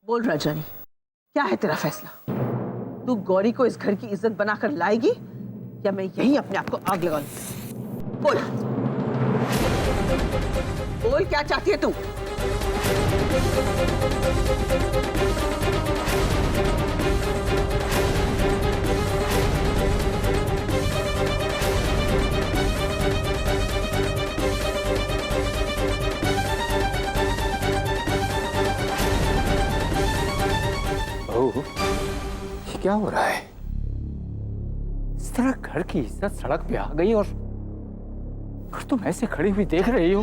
बोल राजानी, क्या है तेरा फैसला? तू गौरी को इस घर की इज्जत बनाकर लाएगी या मैं यहीं अपने आप को आग लगा लूंगी? बोल बोल, क्या चाहती है तू? बहू, ये क्या हो रहा है? इस तरह घर की इज्जत सड़क पे आ गई और तुम ऐसे खड़ी हुई देख रही हो।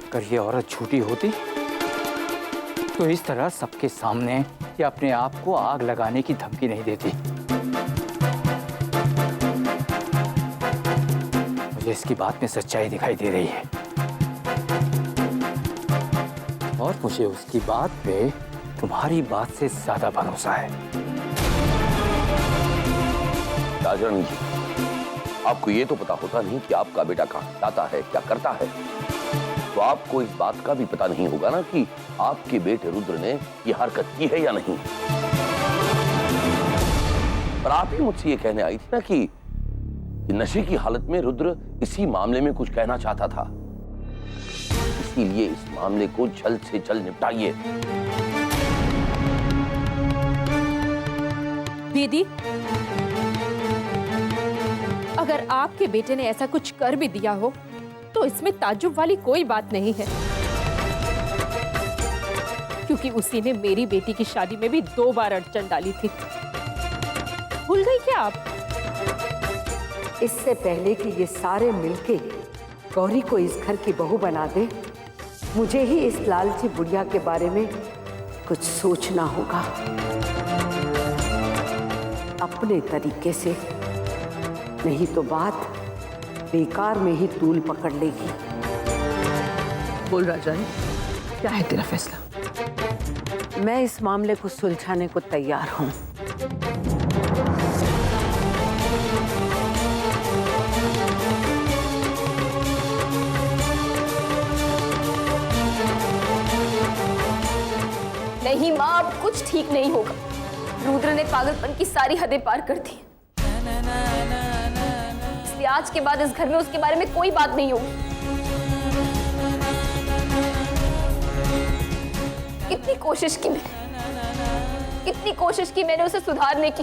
अगर ये औरत झूठी होती तो इस तरह सबके सामने ये अपने आप को आग लगाने की धमकी नहीं देती। मुझे इसकी बात में सच्चाई दिखाई दे रही है और मुझे उसकी बात पे तुम्हारी बात से ज्यादा भरोसा है। राजरानी जी, आपको ये तो पता होता नहीं कि आपका बेटा कहाँ जाता है, क्या करता है, तो आपको इस बात का भी पता नहीं होगा ना कि आपके बेटे रुद्र ने ये हरकत की है या नहीं। पर आप ही मुझसे ये कहने आई थी ना कि नशे की हालत में रुद्र इसी मामले में कुछ कहना चाहता था, इसीलिए इस मामले को जल्द से जल्द निपटाइए। दीदी, अगर आपके बेटे ने ऐसा कुछ कर भी दिया हो तो इसमें ताज्जुब वाली कोई बात नहीं है, क्योंकि उसी ने मेरी बेटी की शादी में भी 2 बार अड़चन डाली थी। भूल गई क्या आप? इससे पहले कि ये सारे मिलके गौरी को इस घर की बहू बना दे, मुझे ही इस लालची बुढ़िया के बारे में कुछ सोचना होगा अपने तरीके से, नहीं तो बात बेकार में ही तूल पकड़ लेगी। बोल राजानी, क्या है तेरा फैसला? मैं इस मामले को सुलझाने को तैयार हूं। नहीं माँ, अब कुछ ठीक नहीं होगा। रुद्र ने पागलपन की सारी हदें पार कर दी, इसलिए आज के बाद इस घर में उसके बारे में कोई बात नहीं होगी। कितनी कोशिश की मैंने उसे सुधारने की,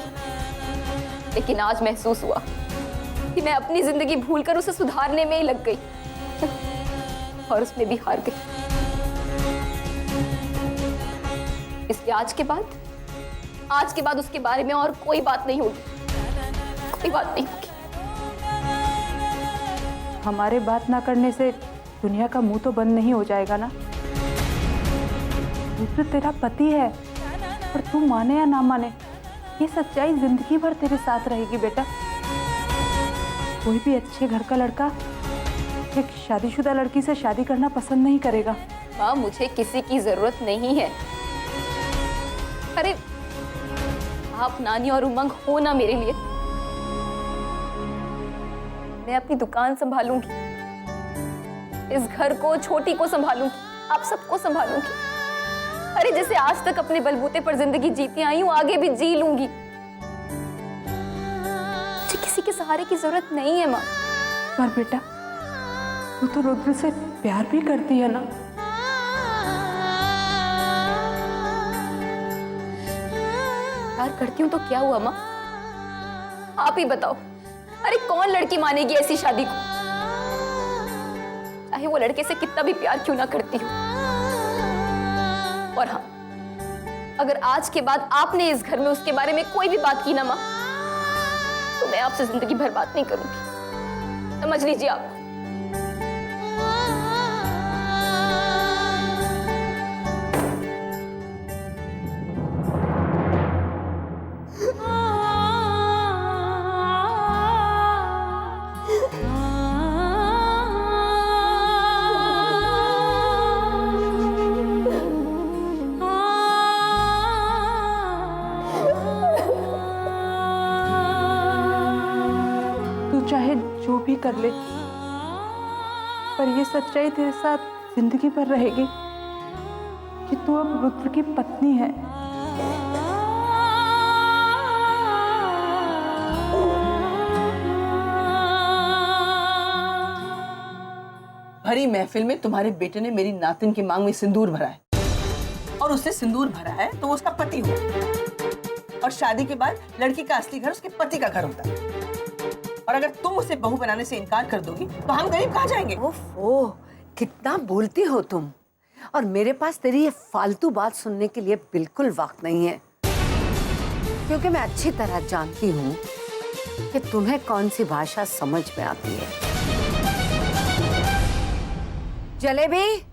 लेकिन आज महसूस हुआ कि मैं अपनी जिंदगी भूलकर उसे सुधारने में ही लग गई और उसमें भी हार गई। इसलिए आज के बाद उसके बारे में और कोई बात नहीं होगी, कोई बात नहीं होगी। हमारे बात ना करने से दुनिया का मुंह तो बंद नहीं हो जाएगा ना। रुद्र तेरा पति है, और तू माने या ना माने, ये सच्चाई जिंदगी भर तेरे साथ रहेगी बेटा। कोई भी अच्छे घर का लड़का एक शादीशुदा लड़की से शादी करना पसंद नहीं करेगा। माँ, मुझे किसी की जरूरत नहीं है। अरे आप नानी और उमंग हो ना मेरे लिए। मैं अपनी दुकान संभालूंगी, इस घर को, छोटी को संभालूंगी, आप सबको संभालूंगी। अरे जैसे आज तक अपने बलबूते पर जिंदगी जीती आई हूं, आगे भी जी लूंगी। मुझे किसी के सहारे की जरूरत नहीं है माँ। पर बेटा, तू तो रुद्र से प्यार भी करती है ना। प्यार करती हूँ तो क्या हुआ माँ? आप ही बताओ। अरे कौन लड़की मानेगी ऐसी शादी को, चाहे वो लड़के से कितना भी प्यार क्यों ना करती हो। और हाँ, अगर आज के बाद आपने इस घर में उसके बारे में कोई भी बात की ना माँ, तो मैं आपसे जिंदगी भर बात नहीं करूंगी, समझ लीजिए आप। चाहे जो भी कर ले, पर ये सच्चाई तेरे साथ जिंदगी भर रहेगी। कि तू अब रुद्र की पत्नी है। भरी महफिल में तुम्हारे बेटे ने मेरी नातिन की मांग में सिंदूर भरा है, और उसने सिंदूर भरा है तो वो उसका पति हो, और शादी के बाद लड़की का असली घर उसके पति का घर होता है। और अगर तुम उसे बहू बनाने से इनकार कर दोगी तो हम गरीब कहाँ जाएंगे? ओह, कितना बोलती हो तुम, और मेरे पास तेरी ये फालतू बात सुनने के लिए बिल्कुल वक्त नहीं है, क्योंकि मैं अच्छी तरह जानती हूँ कि तुम्हें कौन सी भाषा समझ में आती है। जलेबी,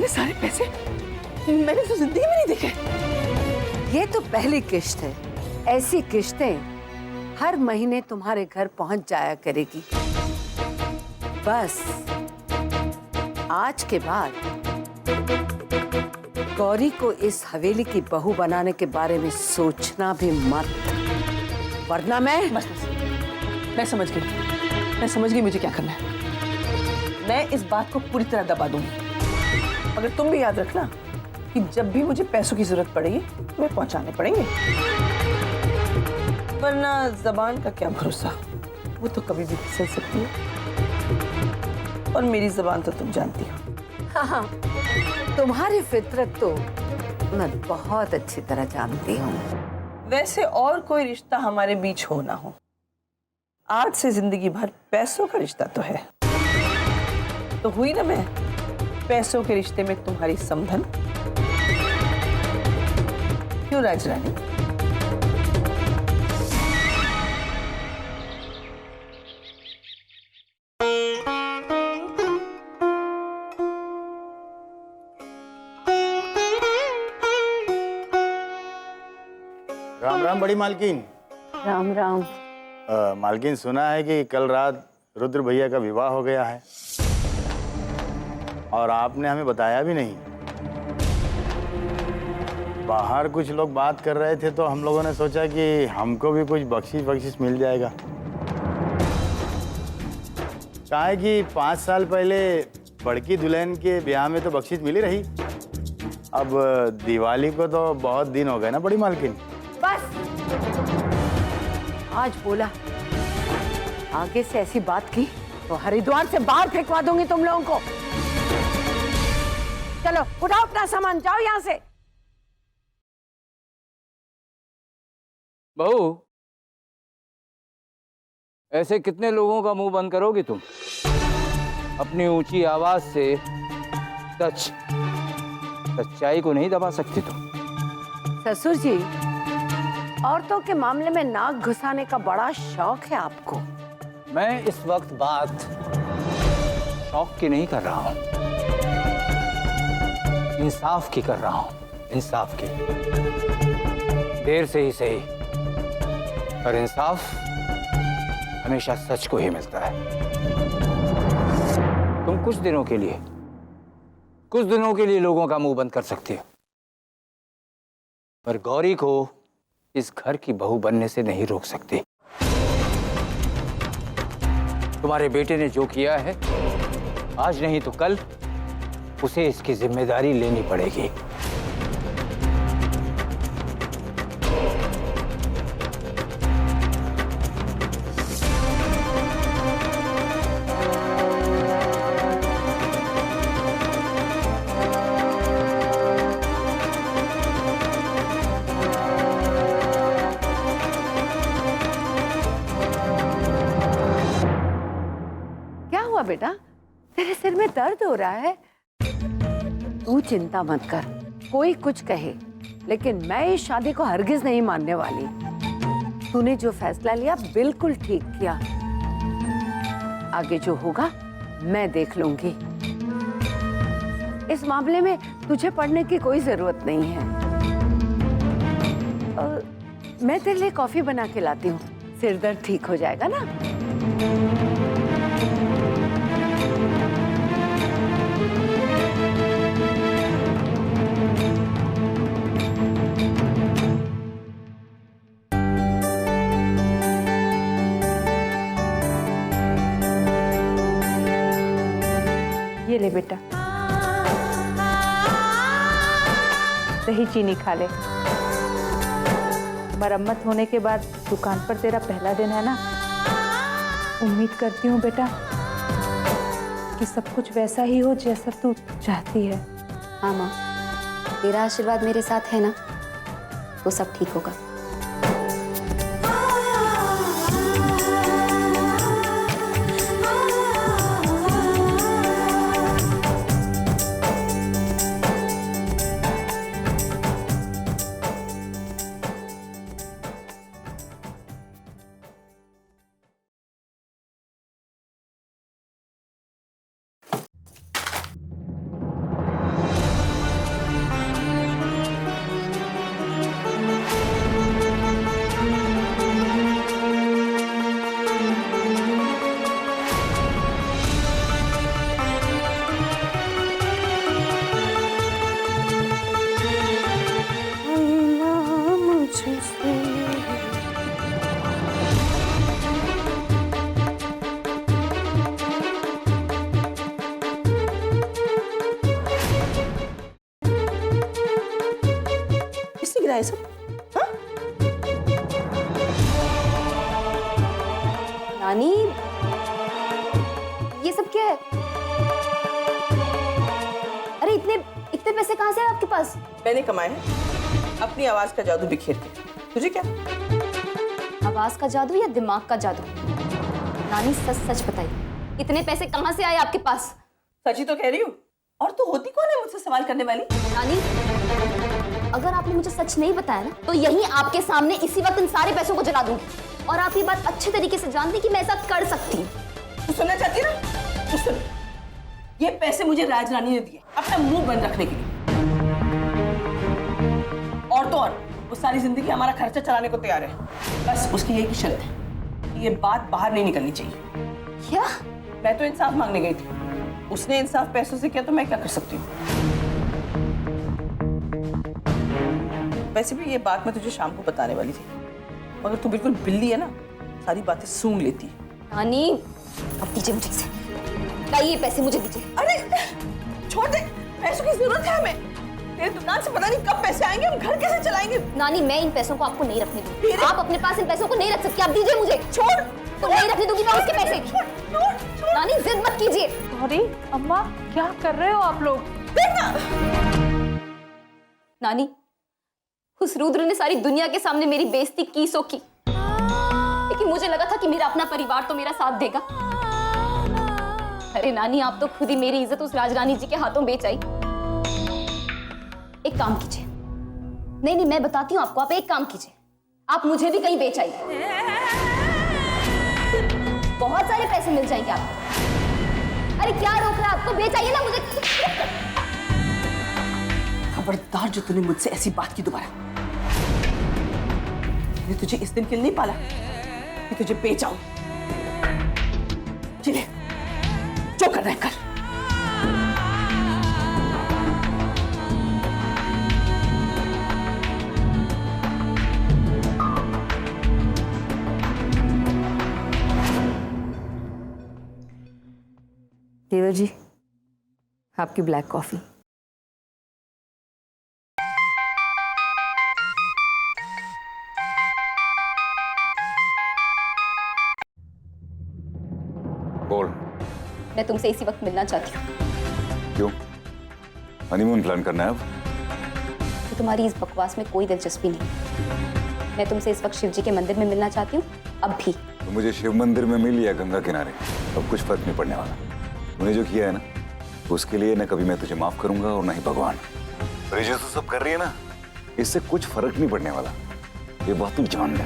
सारे पैसे मैंने तो जिंदगी में नहीं देखे। ये तो पहली किश्त है। ऐसी किश्तें हर महीने तुम्हारे घर पहुंच जाया करेगी। बस आज के बाद गौरी को इस हवेली की बहू बनाने के बारे में सोचना भी मत, वरना मैं समझ गई मुझे क्या करना है। मैं इस बात को पूरी तरह दबा दूंगी, मगर तुम भी याद रखना कि जब भी मुझे पैसों की जरूरत पड़ेगी तुम्हें पहुंचाने पड़ेंगे, वरना जबान का क्या भरोसा, वो तो कभी भी फिसल सकती है। और मेरी जबान तो तुम जानती हो। हाँ, तुम्हारी फितरत तो मैं बहुत अच्छी तरह जानती हूँ। वैसे और कोई रिश्ता हमारे बीच हो ना हो, आज से जिंदगी भर पैसों का रिश्ता तो है। तो हुई ना मैं पैसों के रिश्ते में तुम्हारी समधन। क्यों राजरानी? राम राम बड़ी मालकिन। राम राम। मालकिन, सुना है कि कल रात रुद्र भैया का विवाह हो गया है और आपने हमें बताया भी नहीं। बाहर कुछ लोग बात कर रहे थे तो हम लोगों ने सोचा कि हमको भी कुछ बख्शिश मिल जाएगा। कहा है कि 5 साल पहले बड़की दुल्हन के ब्याह में तो बख्शिश मिली रही, अब दिवाली को तो बहुत दिन हो गए ना बड़ी मालकिन। बस आज बोला, आगे से ऐसी बात की तो हरिद्वार से बाहर फेंकवा दूंगी तुम लोगों को। चलो उठाओ अपना सामान, जाओ यहां से। बहू, ऐसे कितने लोगों का मुंह बंद करोगी तुम? अपनी ऊंची आवाज से सच्चाई को नहीं दबा सकती तुम। ससुर जी, औरतों के मामले में नाक घुसाने का बड़ा शौक है आपको। मैं इस वक्त बात शौक की नहीं कर रहा हूं, इंसाफ की कर रहा हूं। इंसाफ की, देर से ही सही, पर इंसाफ हमेशा सच को ही मिलता है। तुम कुछ दिनों के लिए लोगों का मुंह बंद कर सकती हो, पर गौरी को इस घर की बहू बनने से नहीं रोक सकती। तुम्हारे बेटे ने जो किया है, आज नहीं तो कल उसे इसकी जिम्मेदारी लेनी पड़ेगी। क्या हुआ बेटा, तेरे सिर में दर्द हो रहा है? तू चिंता मत कर, कोई कुछ कहे, लेकिन मैं इस शादी को हरगिज नहीं मानने वाली। तूने जो फैसला लिया बिल्कुल ठीक किया। आगे जो होगा मैं देख लूंगी। इस मामले में तुझे पढ़ने की कोई जरूरत नहीं है। मैं तेरे लिए कॉफी बना के लाती हूँ, सिर दर्द ठीक हो जाएगा ना। ये ले बेटा, दही चीनी खा ले। मरम्मत होने के बाद दुकान पर तेरा पहला दिन है ना। उम्मीद करती हूँ बेटा कि सब कुछ वैसा ही हो जैसा तू चाहती है। हाँ माँ, तेरा आशीर्वाद मेरे साथ है ना, तो सब ठीक होगा। है सब? हाँ? नानी, ये सब क्या है? अरे इतने इतने पैसे कहाँ से आए आपके पास? मैंने कमाए हैं अपनी आवाज का जादू बिखेर के। तुझे क्या? आवाज का जादू या दिमाग का जादू? नानी सच सच बताइए, इतने पैसे कहाँ से आए आपके पास? सच ही तो कह रही हूँ। और तू होती कौन है मुझसे सवाल करने वाली? नानी, अगर आपने मुझे सच नहीं बताया ना, तो यहीं आपके सामने इसी वक्त इन सारे पैसों को जला दूंगी। और आप ये बात अच्छे तरीके से जानती कि मैं ऐसा कर सकती हूँ। तू सुनना चाहती है ना? तू सुन, ये पैसे मुझे राजरानी ने दिए अपना मुंह बंद रखने के लिए। और तो और वो सारी जिंदगी हमारा खर्चा चलाने को तैयार है। बस उसकी यही शर्त है कि ये बात बाहर नहीं निकलनी चाहिए। क्या? मैं तो इंसाफ मांगने गई थी, उसने इंसाफ पैसों से किया, तो मैं क्या कर सकती हूँ? वैसे भी ये बात मैं तुझे शाम को बताने वाली थी, मगर तू बिल्कुल बिल्ली है ना, सारी बातें सूंघ लेती है। नानी, अब दीजिए मुझे से। लाइए पैसे मुझे दीजिए। अरे छोड़ दे, पैसों की जरूरत है हमें। तेरे दुकान से पता नहीं कब पैसे आएंगे, हम घर कैसे चलाएंगे? नानी, मैं इन पैसों को आपको नहीं रखने दूंगी। फिर? आप अपने पास इन पैसों को नहीं रख सकती। आप दीजिए मुझे। छोड़। तो नहीं रखने दूंगी मैं उसके पैसे। छोड़। नानी, जिद मत कीजिए। सॉरी अम्मा, क्या कर रहे हो आप लोग? नानी, उस रुद्र ने सारी दुनिया के सामने मेरी बेइज्जती की सो की, लेकिन मुझे लगा था कि मेरा अपना परिवार तो मेरा साथ देगा। अरे नानी, आप तो खुद ही मेरी इज्जत उस राजरानी जी के हाथों बेच आई। एक काम कीजिए। नहीं, मैं बताती हूँ आपको। आप एक काम कीजिए, आप मुझे भी कहीं बेच आइए। बहुत सारे पैसे मिल जाएंगे आपको। अरे क्या रोक रहा है आपको? बेच आइए ना मुझे। खबरदार जो तूने मुझसे ऐसी बात की दोबारा। मैंने तुझे इस दिन के लिए नहीं पाला कि तुझे बेच आऊं। चले, जो कर रहा है कर। देवर जी, आपकी ब्लैक कॉफी। बोल। मैं तुमसे इसी वक्त मिलना चाहती हूँ। क्यों? हनीमून प्लान करना है अब? तो तुम्हारी इस बकवास में कोई दिलचस्पी नहीं। मैं तुमसे इस वक्त शिव जी के मंदिर में मिलना चाहती हूँ, अब भी। तो मुझे शिव मंदिर में मिल या गंगा किनारे, अब कुछ फर्क नहीं पड़ने वाला। तूने जो किया है ना, उसके लिए न कभी मैं तुझे माफ करूंगा और न ही भगवान। और ये जो सब कर रही है ना, इससे कुछ फर्क नहीं पड़ने वाला। ये बात तू जान ले।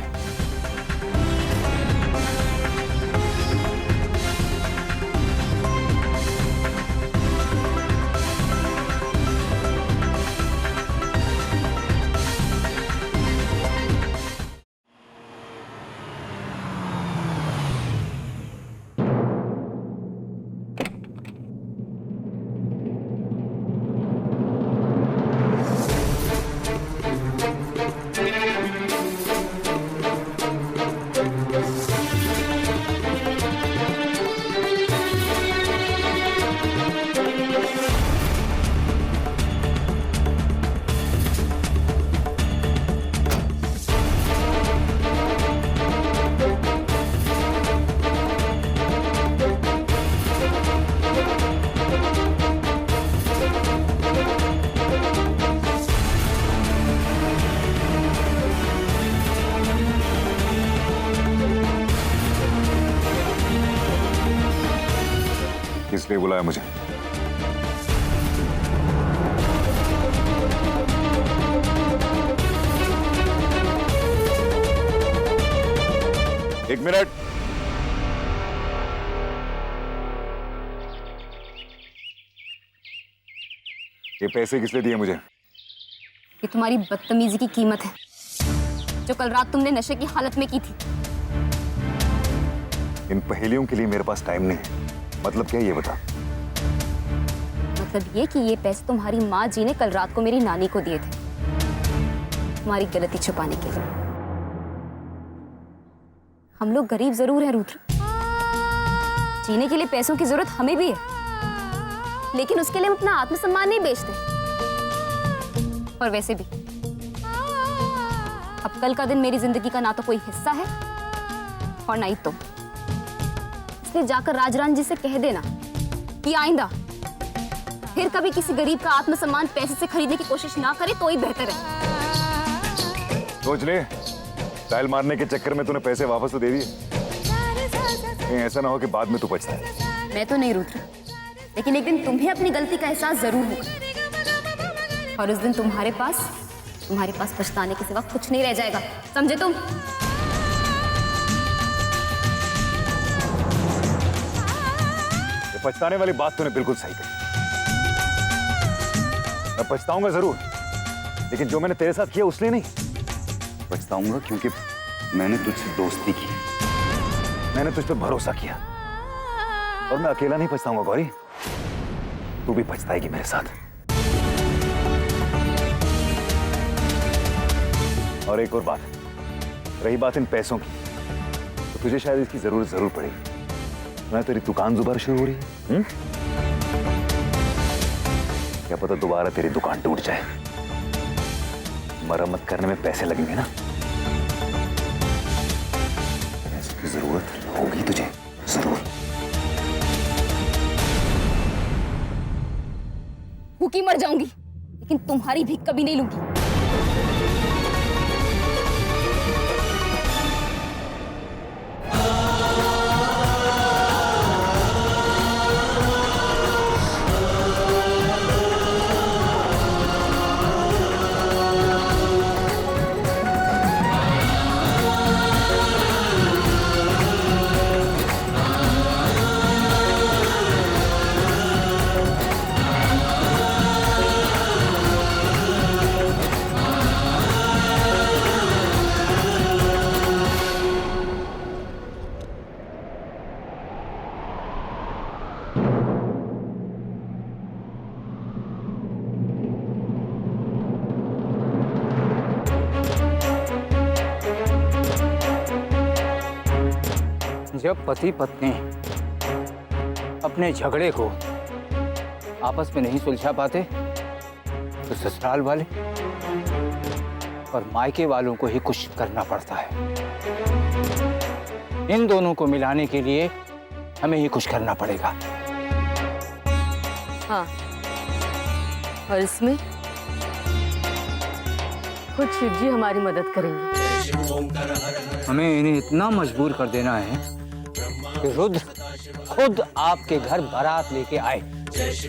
लिए बुलाया मुझे? एक मिनट। ये पैसे किस लिए दिए मुझे? ये तुम्हारी बदतमीजी की कीमत है जो कल रात तुमने नशे की हालत में की थी। इन पहेलियों के लिए मेरे पास टाइम नहीं है। मतलब क्या है ये बता। मतलब ये कि ये पैसे तुम्हारी माँ जी ने कल रात को मेरी नानी को दिए थे, तुम्हारी गलती छुपाने के लिए। हम लोग गरीब जरूर हैं रुद्र, जीने के लिए पैसों की जरूरत हमें भी है, लेकिन उसके लिए हम अपना आत्मसम्मान नहीं बेचते। और वैसे भी अब कल का दिन मेरी जिंदगी का ना तो कोई हिस्सा है और ना ही तुम। इसलिए जाकर राजरानी जी से कह देना कि आइंदा फिर कभी किसी गरीब का आत्मसम्मान पैसे से खरीदने की कोशिश ना करे तो ही बेहतर है। सोच ले, टाइल मारने के चक्कर में तूने पैसे वापस तो दे दिए। कहीं ऐसा ना हो कि बाद में तू पछताए। मैं तो नहीं रुद्र, लेकिन एक दिन तुम्हें अपनी गलती का एहसास जरूर होगा और उस दिन तुम्हारे पास पछताने के सिवा कुछ नहीं रह जाएगा, समझे तुम? ये पछताने वाली बात तूने बिल्कुल सही कही। मैं पछताऊंगा जरूर, लेकिन जो मैंने तेरे साथ किया उसलिए नहीं। पछताऊंगा क्योंकि मैंने तुझसे दोस्ती की, मैंने तुझ पे भरोसा किया। और मैं अकेला नहीं पछताऊंगा गौरी, तू भी पछताएगी मेरे साथ। और एक और बात, रही बात इन पैसों की, तो तुझे शायद इसकी जरूर पड़ेगी। मैं तेरी दुकान दोबारा शुरू हो रही है, क्या पता दोबारा तेरी दुकान टूट जाए, मरम्मत करने में पैसे लगेंगे ना। पैसे की जरूरत होगी तुझे जरूर। भूखी मर जाऊंगी, लेकिन तुम्हारी भीख कभी नहीं लूंगी। जब पति पत्नी अपने झगड़े को आपस में नहीं सुलझा पाते तो ससुराल वाले और मायके वालों को ही कुछ करना पड़ता है। इन दोनों को मिलाने के लिए हमें ही कुछ करना पड़ेगा। हाँ, और इसमें खुद शिव जी हमारी मदद करेंगे। हमें इन्हें इतना मजबूर कर देना है कि रुद्र खुद आपके घर बारात लेके आए।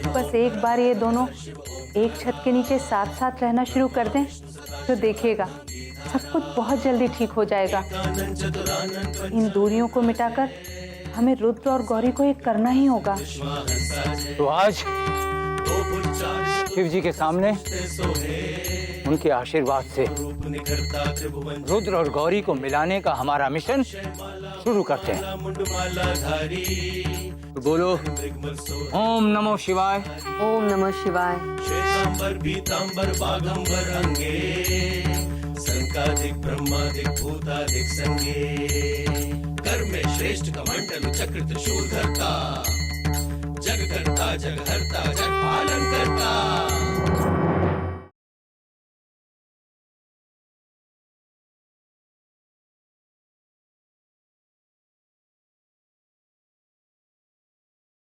बस एक बार ये दोनों एक छत के नीचे साथ साथ रहना शुरू कर दें तो देखिएगा सब कुछ बहुत जल्दी ठीक हो जाएगा। इन दूरियों को मिटाकर हमें रुद्र और गौरी को एक करना ही होगा। तो आज शिव जी के सामने उनके आशीर्वाद से रुद्र और गौरी को मिलाने का हमारा मिशन शुरू करते हैं। तो बोलो ओम नमो शिवाय। ओम नमः शिवाय। श्वेतांबर पीतांबर बागंबर अंगे संकादिक ब्रह्मादिक भूतादिक संगे कर में श्रेष्ठ कमंडल चक्र त्रिशूल धरता जग करता जग हरता जग